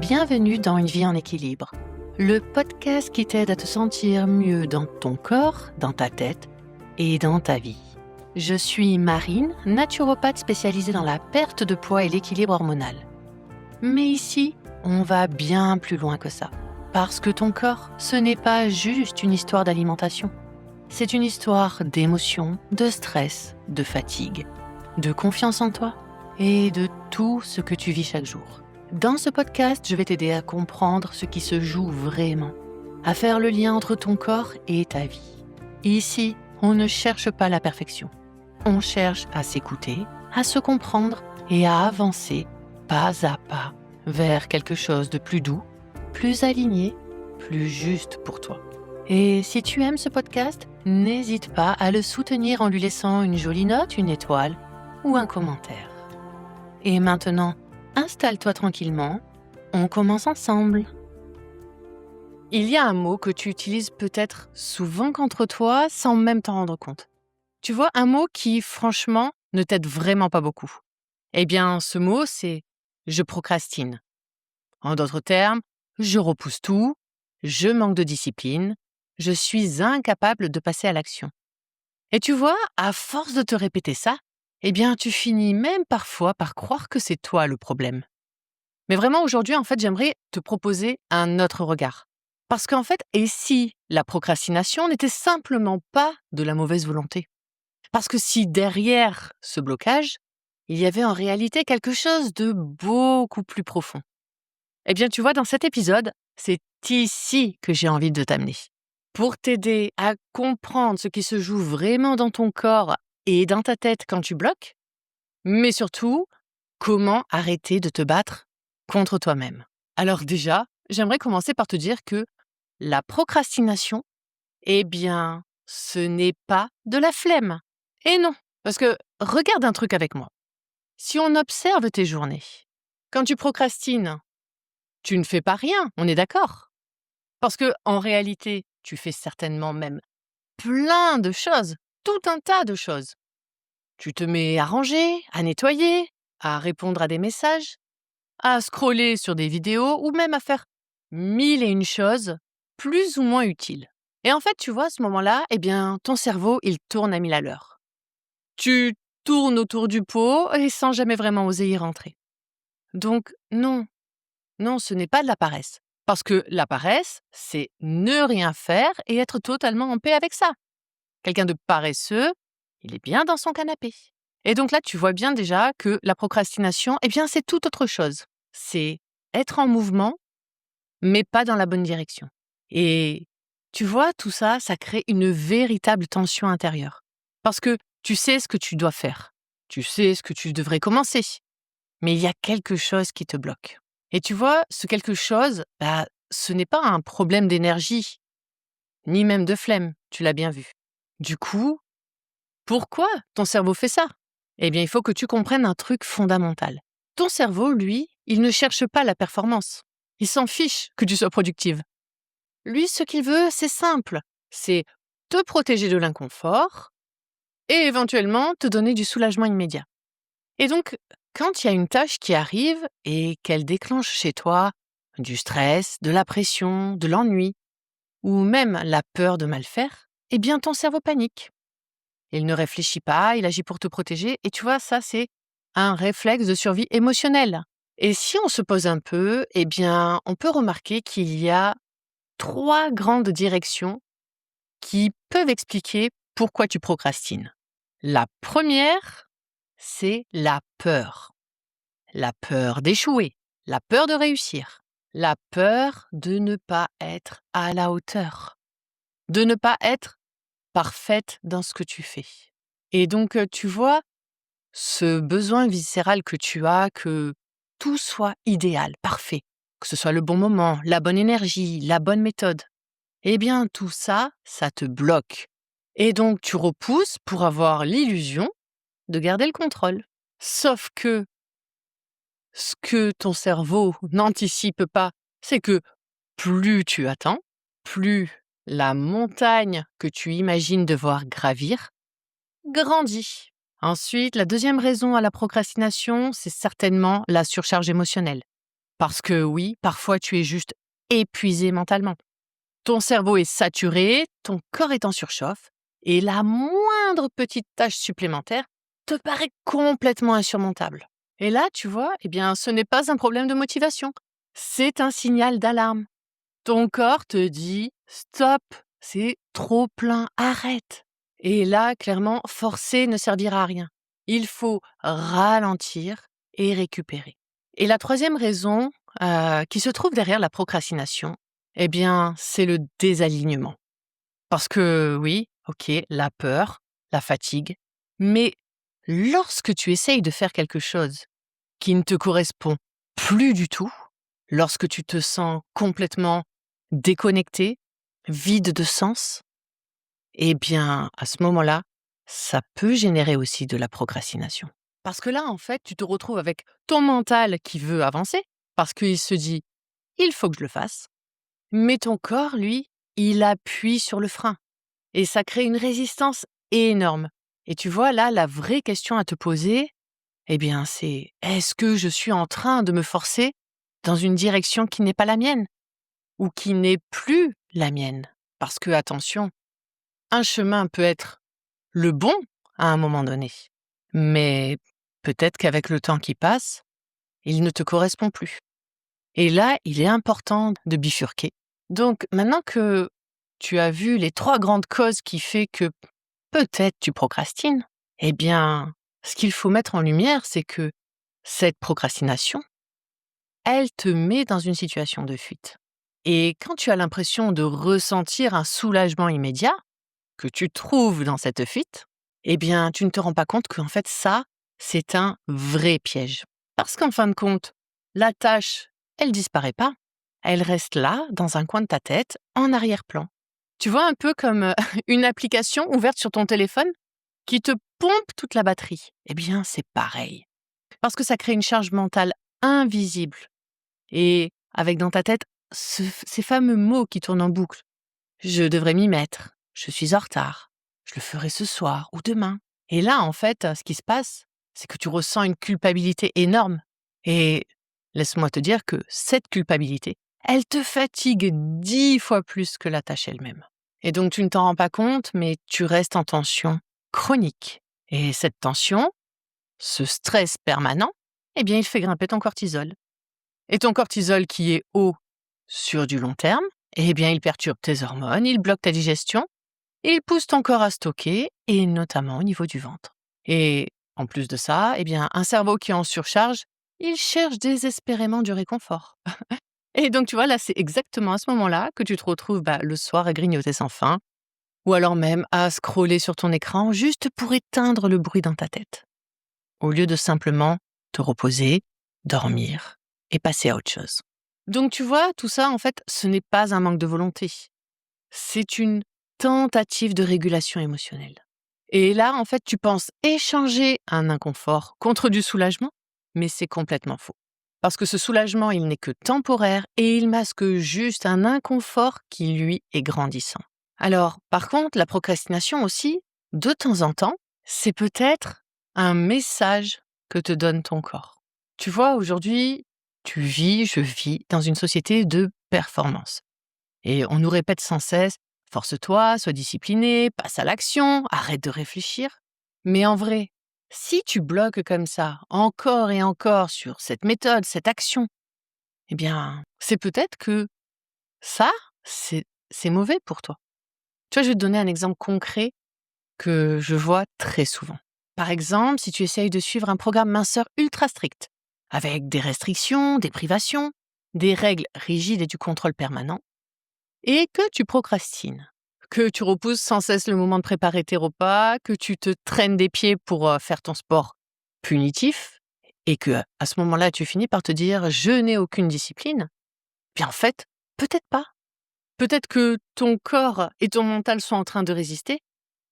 Bienvenue dans Une vie en équilibre, le podcast qui t'aide à te sentir mieux dans ton corps, dans ta tête et dans ta vie. Je suis Marine, naturopathe spécialisée dans la perte de poids et l'équilibre hormonal. Mais ici, on va bien plus loin que ça. Parce que ton corps, ce n'est pas juste une histoire d'alimentation. C'est une histoire d'émotions, de stress, de fatigue, de confiance en toi et de tout ce que tu vis chaque jour. Dans ce podcast, je vais t'aider à comprendre ce qui se joue vraiment, à faire le lien entre ton corps et ta vie. Ici, on ne cherche pas la perfection. On cherche à s'écouter, à se comprendre et à avancer pas à pas vers quelque chose de plus doux, plus aligné, plus juste pour toi. Et si tu aimes ce podcast, n'hésite pas à le soutenir en lui laissant une jolie note, une étoile ou un commentaire. Et maintenant, installe-toi tranquillement, on commence ensemble. Il y a un mot que tu utilises peut-être souvent contre toi sans même t'en rendre compte. Tu vois, un mot qui, franchement, ne t'aide vraiment pas beaucoup. Eh bien, ce mot, c'est « je procrastine ». En d'autres termes, je repousse tout, je manque de discipline, je suis incapable de passer à l'action. Et tu vois, à force de te répéter ça, eh bien, tu finis même parfois par croire que c'est toi le problème. Mais vraiment, aujourd'hui, en fait, j'aimerais te proposer un autre regard. Parce qu'en fait, et si la procrastination n'était simplement pas de la mauvaise volonté? Parce que si derrière ce blocage, il y avait en réalité quelque chose de beaucoup plus profond. Eh bien, tu vois, dans cet épisode, c'est ici que j'ai envie de t'amener. Pour t'aider à comprendre ce qui se joue vraiment dans ton corps et dans ta tête quand tu bloques, mais surtout, comment arrêter de te battre contre toi-même. Alors déjà, j'aimerais commencer par te dire que la procrastination, eh bien, ce n'est pas de la flemme. Et non, parce que regarde un truc avec moi. Si on observe tes journées, quand tu procrastines, tu ne fais pas rien, on est d'accord? Parce que en réalité, tu fais certainement même plein de choses, tout un tas de choses. Tu te mets à ranger, à nettoyer, à répondre à des messages, à scroller sur des vidéos ou même à faire 1001 choses plus ou moins utiles. Et en fait, tu vois, à ce moment-là, eh bien, ton cerveau, il tourne à 1000 à l'heure. Tu tournes autour du pot et sans jamais vraiment oser y rentrer. Donc, non, ce n'est pas de la paresse. Parce que la paresse, c'est ne rien faire et être totalement en paix avec ça. Quelqu'un de paresseux, il est bien dans son canapé. Et donc là, tu vois bien déjà que la procrastination, eh bien, c'est tout autre chose. C'est être en mouvement, mais pas dans la bonne direction. Et tu vois, tout ça, ça crée une véritable tension intérieure. Parce que tu sais ce que tu dois faire. Tu sais ce que tu devrais commencer. Mais il y a quelque chose qui te bloque. Et tu vois, ce quelque chose, ce n'est pas un problème d'énergie, ni même de flemme, tu l'as bien vu. Du coup, pourquoi ton cerveau fait ça? Eh bien, il faut que tu comprennes un truc fondamental. Ton cerveau, lui, il ne cherche pas la performance. Il s'en fiche que tu sois productive. Lui, ce qu'il veut, c'est simple. C'est te protéger de l'inconfort et éventuellement te donner du soulagement immédiat. Et donc, quand il y a une tâche qui arrive et qu'elle déclenche chez toi du stress, de la pression, de l'ennui ou même la peur de mal faire, eh bien, ton cerveau panique. Il ne réfléchit pas, il agit pour te protéger. Et tu vois, ça, c'est un réflexe de survie émotionnelle. Et si on se pose un peu, eh bien, on peut remarquer qu'il y a 3 grandes directions qui peuvent expliquer pourquoi tu procrastines. La première, c'est la peur. La peur d'échouer, la peur de réussir, la peur de ne pas être à la hauteur, de ne pas être parfaite dans ce que tu fais. Et donc, tu vois, ce besoin viscéral que tu as, que tout soit idéal, parfait, que ce soit le bon moment, la bonne énergie, la bonne méthode, eh bien, tout ça, ça te bloque. Et donc, tu repousses pour avoir l'illusion de garder le contrôle. Sauf que ce que ton cerveau n'anticipe pas, c'est que plus tu attends, plus la montagne que tu imagines devoir gravir grandit. Ensuite, la deuxième raison à la procrastination, c'est certainement la surcharge émotionnelle. Parce que oui, parfois tu es juste épuisé mentalement. Ton cerveau est saturé, ton corps est en surchauffe, et la moindre petite tâche supplémentaire te paraît complètement insurmontable. Et là, tu vois, eh bien, ce n'est pas un problème de motivation. C'est un signal d'alarme. Ton corps te dit stop, c'est trop plein, arrête. Et là, clairement, forcer ne servira à rien. Il faut ralentir et récupérer. Et la troisième raison qui se trouve derrière la procrastination, eh bien, c'est le désalignement. Parce que oui, ok, la peur, la fatigue, mais lorsque tu essayes de faire quelque chose qui ne te correspond plus du tout, lorsque tu te sens complètement déconnecté, vide de sens, eh bien, à ce moment-là, ça peut générer aussi de la procrastination. Parce que là, en fait, tu te retrouves avec ton mental qui veut avancer, parce qu'il se dit, il faut que je le fasse, mais ton corps, lui, il appuie sur le frein. Et ça crée une résistance énorme. Et tu vois, là, la vraie question à te poser, eh bien, c'est est-ce que je suis en train de me forcer dans une direction qui n'est pas la mienne ou qui n'est plus la mienne? Parce que, attention, un chemin peut être le bon à un moment donné, mais peut-être qu'avec le temps qui passe, il ne te correspond plus. Et là, il est important de bifurquer. Donc, maintenant que tu as vu les 3 grandes causes qui fait que peut-être tu procrastines, eh bien, ce qu'il faut mettre en lumière, c'est que cette procrastination, elle te met dans une situation de fuite. Et quand tu as l'impression de ressentir un soulagement immédiat que tu trouves dans cette fuite, eh bien, tu ne te rends pas compte qu'en fait, ça, c'est un vrai piège. Parce qu'en fin de compte, la tâche, elle disparaît pas. Elle reste là, dans un coin de ta tête, en arrière-plan. Tu vois, un peu comme une application ouverte sur ton téléphone qui te pompe toute la batterie. Eh bien, c'est pareil. Parce que ça crée une charge mentale invisible. Et avec dans ta tête ces fameux mots qui tournent en boucle. Je devrais m'y mettre. Je suis en retard. Je le ferai ce soir ou demain. Et là, en fait, ce qui se passe, c'est que tu ressens une culpabilité énorme. Et laisse-moi te dire que cette culpabilité, elle te fatigue 10 fois plus que la tâche elle-même. Et donc, tu ne t'en rends pas compte, mais tu restes en tension chronique. Et cette tension, ce stress permanent, eh bien, il fait grimper ton cortisol. Et ton cortisol qui est haut sur du long terme, eh bien, il perturbe tes hormones, il bloque ta digestion, et il pousse ton corps à stocker, et notamment au niveau du ventre. Et en plus de ça, eh bien, un cerveau qui est en surcharge, il cherche désespérément du réconfort. Et donc, tu vois, là, c'est exactement à ce moment-là que tu te retrouves le soir à grignoter sans fin, ou alors même à scroller sur ton écran juste pour éteindre le bruit dans ta tête, au lieu de simplement te reposer, dormir et passer à autre chose. Donc tu vois, tout ça, en fait, ce n'est pas un manque de volonté. C'est une tentative de régulation émotionnelle. Et là, en fait, tu penses échanger un inconfort contre du soulagement, mais c'est complètement faux. Parce que ce soulagement, il n'est que temporaire et il masque juste un inconfort qui, lui, est grandissant. Alors, par contre, la procrastination aussi, de temps en temps, c'est peut-être un message que te donne ton corps. Tu vois, aujourd'hui, je vis dans une société de performance. Et on nous répète sans cesse, force-toi, sois discipliné, passe à l'action, arrête de réfléchir. Mais en vrai, si tu bloques comme ça, encore et encore sur cette méthode, cette action, eh bien, c'est peut-être que ça, c'est mauvais pour toi. Tu vois, je vais te donner un exemple concret que je vois très souvent. Par exemple, si tu essayes de suivre un programme minceur ultra strict, avec des restrictions, des privations, des règles rigides et du contrôle permanent, et que tu procrastines, que tu repousses sans cesse le moment de préparer tes repas, que tu te traînes des pieds pour faire ton sport punitif, et que à ce moment-là, tu finis par te dire je n'ai aucune discipline, bien en fait, peut-être pas. Peut-être que ton corps et ton mental sont en train de résister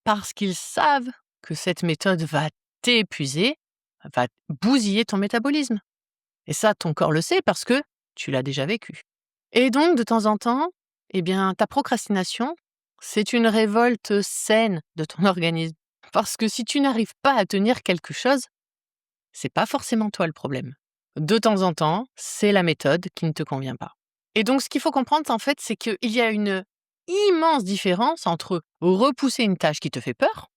parce qu'ils savent que cette méthode va t'épuiser, va bousiller ton métabolisme. Et ça, ton corps le sait parce que tu l'as déjà vécu. Et donc, de temps en temps, eh bien, ta procrastination, c'est une révolte saine de ton organisme. Parce que si tu n'arrives pas à tenir quelque chose, c'est pas forcément toi le problème. de temps en temps, c'est la méthode qui ne te convient pas. Et donc, ce qu'il faut comprendre, en fait, c'est qu'il y a une immense différence entre repousser une tâche qui te fait peur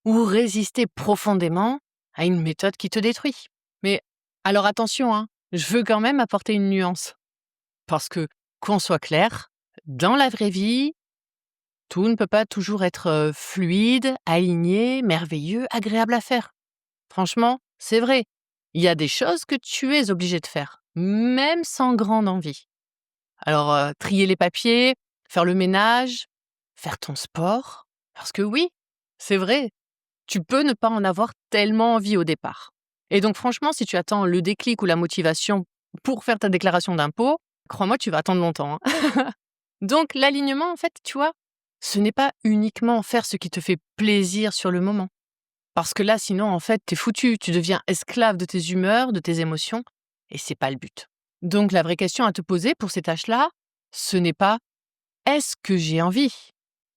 ou résister profondément à une méthode qui te détruit. Mais alors attention, hein, je veux quand même apporter une nuance. Parce que, qu'on soit clair, dans la vraie vie, tout ne peut pas toujours être fluide, aligné, merveilleux, agréable à faire. Franchement, c'est vrai. Il y a des choses que tu es obligé de faire, même sans grande envie. Alors, trier les papiers, faire le ménage, faire ton sport. Parce que oui, c'est vrai, tu peux ne pas en avoir tellement envie au départ. Et donc franchement, si tu attends le déclic ou la motivation pour faire ta déclaration d'impôt, crois-moi, tu vas attendre longtemps, hein. Donc l'alignement, en fait, tu vois, ce n'est pas uniquement faire ce qui te fait plaisir sur le moment. Parce que là, sinon, en fait, t'es foutu. Tu deviens esclave de tes humeurs, de tes émotions, et c'est pas le but. Donc la vraie question à te poser pour ces tâches-là, ce n'est pas est-ce que j'ai envie?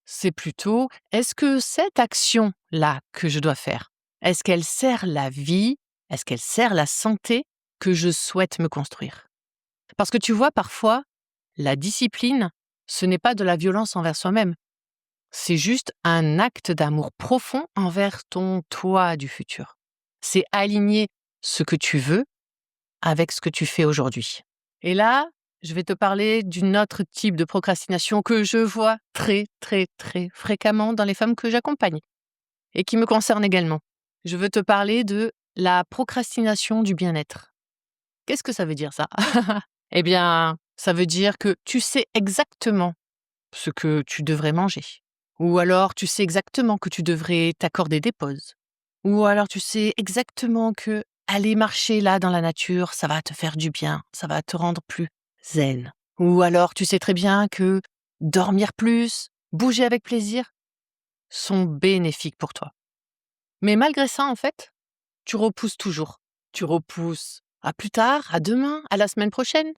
C'est plutôt est-ce que cette action-là que je dois faire, est-ce qu'elle sert la vie? Est-ce qu'elle sert la santé que je souhaite me construire? Parce que tu vois, parfois, la discipline, ce n'est pas de la violence envers soi-même. C'est juste un acte d'amour profond envers ton toi du futur. C'est aligner ce que tu veux avec ce que tu fais aujourd'hui. Et là, je vais te parler d'un autre type de procrastination que je vois très, très, très fréquemment dans les femmes que j'accompagne et qui me concerne également. Je veux te parler de la procrastination du bien-être. Qu'est-ce que ça veut dire ça? Eh bien, ça veut dire que tu sais exactement ce que tu devrais manger. Ou alors tu sais exactement que tu devrais t'accorder des pauses. Ou alors tu sais exactement que aller marcher là dans la nature, ça va te faire du bien, ça va te rendre plus zen. Ou alors tu sais très bien que dormir plus, bouger avec plaisir, sont bénéfiques pour toi. Mais malgré ça, en fait, tu repousses toujours. Tu repousses à plus tard, à demain, à la semaine prochaine.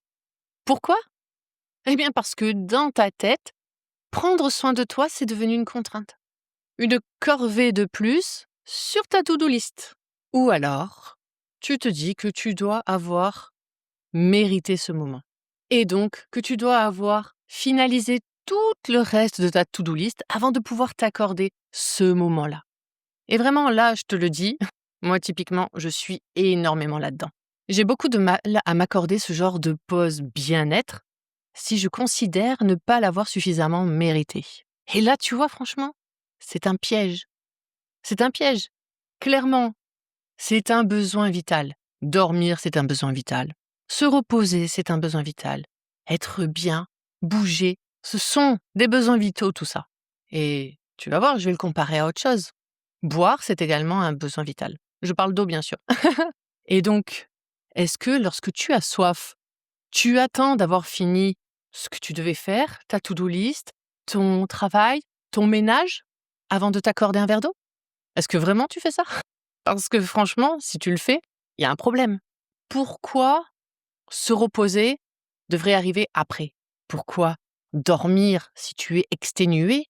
Pourquoi? Eh bien parce que dans ta tête, prendre soin de toi, c'est devenu une contrainte. Une corvée de plus sur ta to-do list. Ou alors, tu te dis que tu dois avoir mérité ce moment. Et donc, que tu dois avoir finalisé tout le reste de ta to-do list avant de pouvoir t'accorder ce moment-là. Et vraiment, là, je te le dis, moi, typiquement, je suis énormément là-dedans. J'ai beaucoup de mal à m'accorder ce genre de pause bien-être si je considère ne pas l'avoir suffisamment mérité. Et là, tu vois, franchement, c'est un piège. C'est un piège. Clairement, c'est un besoin vital. Dormir, c'est un besoin vital. Se reposer, c'est un besoin vital. Être bien, bouger, ce sont des besoins vitaux, tout ça. Et tu vas voir, je vais le comparer à autre chose. Boire, c'est également un besoin vital. Je parle d'eau, bien sûr. Et donc, est-ce que lorsque tu as soif, tu attends d'avoir fini ce que tu devais faire, ta to-do list, ton travail, ton ménage, avant de t'accorder un verre d'eau? Est-ce que vraiment tu fais ça? Parce que franchement, si tu le fais, il y a un problème. Pourquoi se reposer devrait arriver après? Pourquoi dormir, si tu es exténué,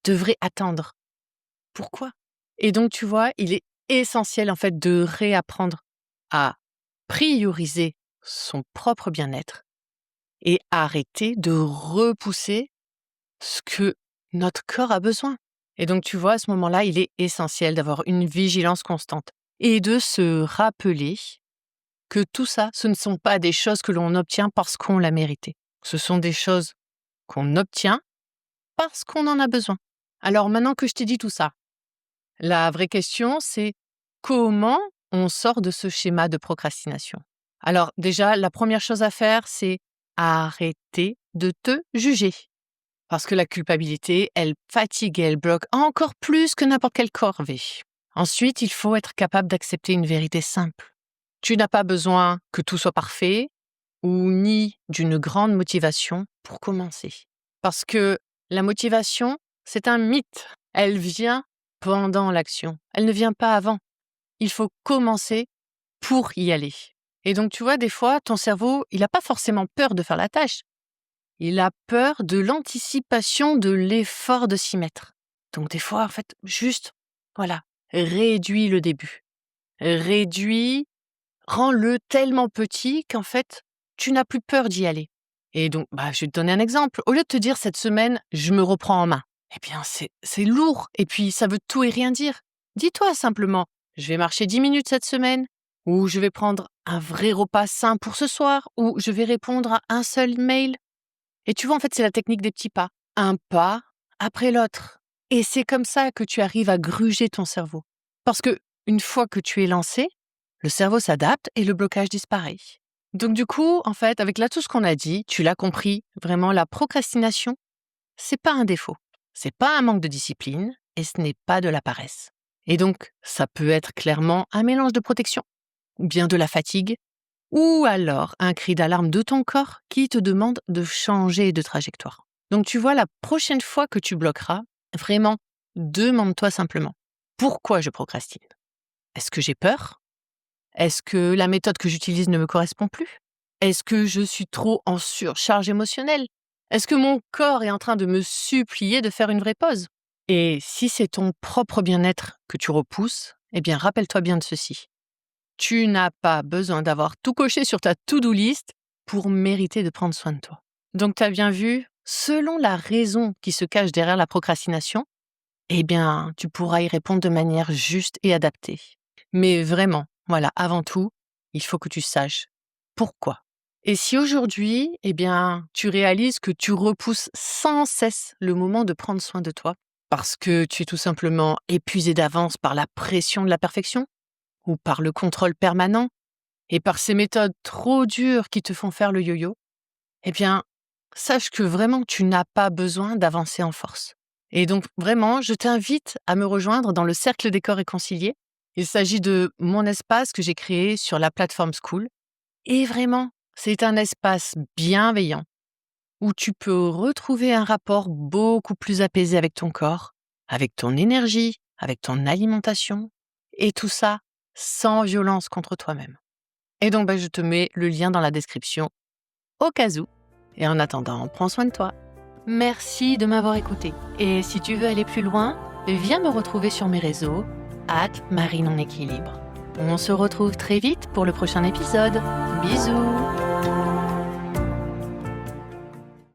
devrait attendre? Pourquoi? Et donc, tu vois, il est essentiel en fait de réapprendre à prioriser son propre bien-être et arrêter de repousser ce que notre corps a besoin. Et donc, tu vois, à ce moment-là, il est essentiel d'avoir une vigilance constante et de se rappeler que tout ça, ce ne sont pas des choses que l'on obtient parce qu'on l'a mérité. Ce sont des choses qu'on obtient parce qu'on en a besoin. Alors maintenant que je t'ai dit tout ça, la vraie question, c'est comment on sort de ce schéma de procrastination? Alors déjà, la première chose à faire, c'est arrêter de te juger. Parce que la culpabilité, elle fatigue et elle bloque encore plus que n'importe quelle corvée. Ensuite, il faut être capable d'accepter une vérité simple. Tu n'as pas besoin que tout soit parfait ou ni d'une grande motivation pour commencer. Parce que la motivation, c'est un mythe. Elle vient pendant l'action. Elle ne vient pas avant. Il faut commencer pour y aller. Et donc, tu vois, des fois, ton cerveau, il n'a pas forcément peur de faire la tâche. Il a peur de l'anticipation de l'effort de s'y mettre. Donc des fois, en fait, juste, voilà, réduis le début. Réduis, Rends-le tellement petit qu'en fait, tu n'as plus peur d'y aller. Et donc, je vais te donner un exemple. Au lieu de te dire cette semaine, je me reprends en main, eh bien, c'est lourd et puis ça veut tout et rien dire. Dis-toi simplement, je vais marcher 10 minutes cette semaine, ou je vais prendre un vrai repas sain pour ce soir, ou je vais répondre à un seul mail. Et tu vois, en fait, c'est la technique des petits pas. Un pas après l'autre. Et c'est comme ça que tu arrives à gruger ton cerveau. Parce que une fois que tu es lancé, le cerveau s'adapte et le blocage disparaît. Donc du coup, en fait, avec là tout ce qu'on a dit, tu l'as compris, vraiment la procrastination, c'est pas un défaut. C'est pas un manque de discipline et ce n'est pas de la paresse. Et donc, ça peut être clairement un mélange de protection, ou bien de la fatigue, ou alors un cri d'alarme de ton corps qui te demande de changer de trajectoire. Donc tu vois, la prochaine fois que tu bloqueras, vraiment, demande-toi simplement, pourquoi je procrastine? Est-ce que j'ai peur? Est-ce que la méthode que j'utilise ne me correspond plus? Est-ce que je suis trop en surcharge émotionnelle? Est-ce que mon corps est en train de me supplier de faire une vraie pause? Et si c'est ton propre bien-être que tu repousses, eh bien rappelle-toi bien de ceci. Tu n'as pas besoin d'avoir tout coché sur ta to-do list pour mériter de prendre soin de toi. Donc tu as bien vu, selon la raison qui se cache derrière la procrastination, eh bien tu pourras y répondre de manière juste et adaptée. Mais vraiment, voilà, avant tout, il faut que tu saches pourquoi. Et si aujourd'hui, eh bien, tu réalises que tu repousses sans cesse le moment de prendre soin de toi, parce que tu es tout simplement épuisé d'avance par la pression de la perfection, ou par le contrôle permanent, et par ces méthodes trop dures qui te font faire le yo-yo, eh bien, sache que vraiment tu n'as pas besoin d'avancer en force. Et donc vraiment, je t'invite à me rejoindre dans le Cercle des corps réconciliés. Il s'agit de mon espace que j'ai créé sur la plateforme School. Et vraiment, c'est un espace bienveillant où tu peux retrouver un rapport beaucoup plus apaisé avec ton corps, avec ton énergie, avec ton alimentation, et tout ça sans violence contre toi-même. Et donc, je te mets le lien dans la description au cas où. Et en attendant, prends soin de toi. Merci de m'avoir écouté. Et si tu veux aller plus loin, viens me retrouver sur mes réseaux, @Marine en équilibre. On se retrouve très vite pour le prochain épisode. Bisous!